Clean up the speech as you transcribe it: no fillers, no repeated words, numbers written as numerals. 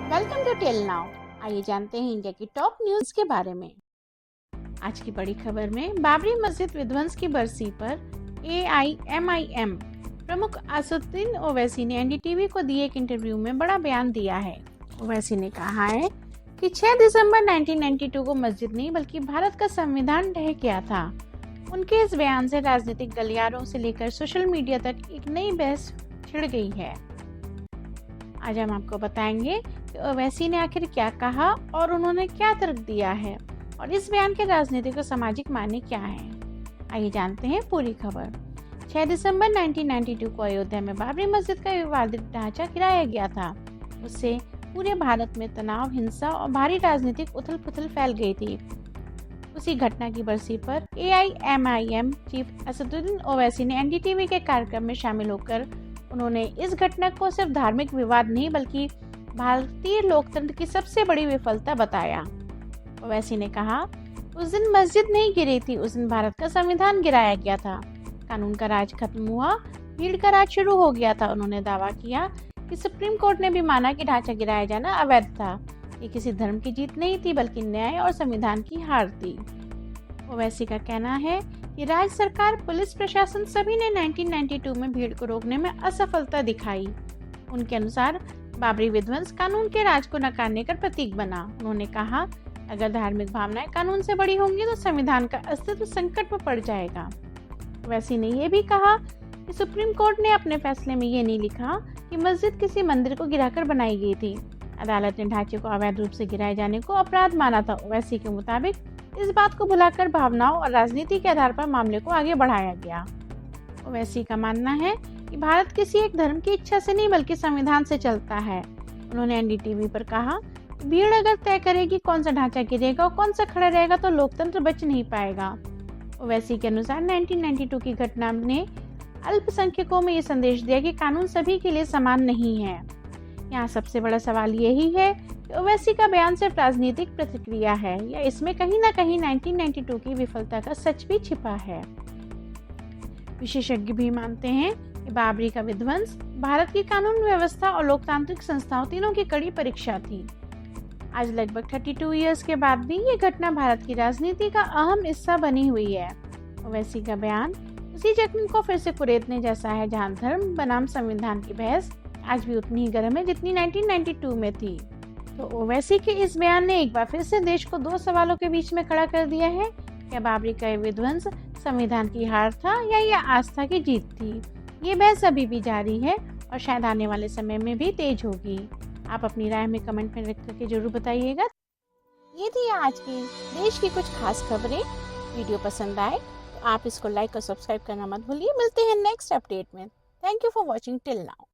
Welcome to tell now. आइए जानते हैं इंडिया की टॉप न्यूज के बारे में। आज की बड़ी खबर में बाबरी मस्जिद विध्वंस की बरसी पर AIMIM प्रमुख असदुद्दीन ओवैसी ने एनडीटीवी को दिए एक इंटरव्यू में बड़ा बयान दिया है। ओवैसी ने कहा है कि 6 दिसंबर 1992 को मस्जिद नहीं बल्कि भारत का संविधान ढह गया था। उनके इस बयान से राजनीतिक गलियारों से लेकर सोशल मीडिया तक एक नई बहस छिड़ गई है। आज हम आपको बताएंगे कि ओवैसी ने आखिर क्या कहा और उन्होंने क्या तर्क दिया है और इस बयान के राजनीतिक और सामाजिक मायने क्या हैं। आइए जानते हैं पूरी खबर। 6 दिसंबर 1992 को अयोध्या में बाबरी मस्जिद का विवादित ढांचा गिराया गया था। उससे पूरे भारत में तनाव, हिंसा और भारी राजनीतिक उथल-पुथल फैल गई थी। उसी घटना की बरसी पर AIMIM चीफ असदुद्दीन ओवैसी ने एनडीटीवी के कार्यक्रम में शामिल होकर उन्होंने इस घटना को सिर्फ धार्मिक विवाद नहीं बल्कि भारतीय लोकतंत्र की सबसे बड़ी विफलता बताया। ओवैसी ने कहा, उस दिन मस्जिद नहीं गिरी थी, उस दिन भारत का संविधान गिराया गया था। कानून का राज खत्म हुआ, भीड़ का राज शुरू हो गया था। उन्होंने दावा किया कि सुप्रीम कोर्ट ने भी माना कि ढांचा गिराया जाना अवैध था। ये किसी धर्म की जीत नहीं थी बल्कि न्याय और संविधान की हार थी। ओवैसी का कहना है कि राज्य सरकार, पुलिस प्रशासन सभी ने 1992 में भीड़ को रोकने में असफलता दिखाई। उनके अनुसार बाबरी विध्वंस कानून के राज को नकारने का प्रतीक बना। उन्होंने कहा, अगर धार्मिक भावनाएं कानून से बड़ी होंगी तो संविधान का अस्तित्व संकट में पड़ जाएगा। ओवैसी ने यह भी कहा कि सुप्रीम कोर्ट ने अपने फैसले में ये नहीं लिखा कि मस्जिद किसी मंदिर को गिराकर बनाई गई थी। अदालत ने ढांचे को अवैध रूप से गिराए जाने को अपराध माना था। ओवैसी के मुताबिक इस बात को भुलाकर भावनाओं और राजनीति के आधार पर मामले को आगे बढ़ाया गया। ओवैसी का मानना है कि भारत किसी एक धर्म की इच्छा से नहीं बल्कि संविधान से चलता है। उन्होंने एनडीटीवी पर कहा, भीड़ अगर तय करेगी कौन सा ढांचा गिरेगा और कौन सा खड़ा रहेगा तो लोकतंत्र बच नहीं पाएगा। ओवैसी के अनुसार 1992 की घटना ने अल्पसंख्यकों में ये संदेश दिया कि कानून सभी के लिए समान नहीं है। यहाँ सबसे बड़ा सवाल यही है कि ओवैसी का बयान सिर्फ राजनीतिक प्रतिक्रिया है या इसमें कहीं ना कहीं 1992 की विफलता का सच भी छिपा है। विशेषज्ञ भी मानते हैं कि बाबरी का विध्वंस भारत की कानून व्यवस्था और लोकतांत्रिक संस्थाओं तीनों की कड़ी परीक्षा थी। आज लगभग 32 इयर्स के बाद भी ये घटना भारत की राजनीति का अहम हिस्सा बनी हुई है। ओवैसी का बयान उसी जख्म को फिर से कुरेदने जैसा है जहाँ धर्म बनाम संविधान की बहस आज भी उतनी ही गर्म है जितनी 1992 में थी। तो ओवैसी के इस बयान ने एक बार फिर से देश को दो सवालों के बीच में खड़ा कर दिया है। क्या बाबरी का विध्वंस संविधान की हार था या यह आस्था की जीत थी? ये बहस अभी भी जारी है और शायद आने वाले समय में भी तेज होगी। आप अपनी राय में कमेंट में लिख करके जरूर बताइएगा। ये थी आज की देश की कुछ खास खबरें। वीडियो पसंद आए तो आप इसको लाइक और सब्सक्राइब करना मत भूलिए। मिलते हैं नेक्स्ट अपडेट में। Thank you for watching till now.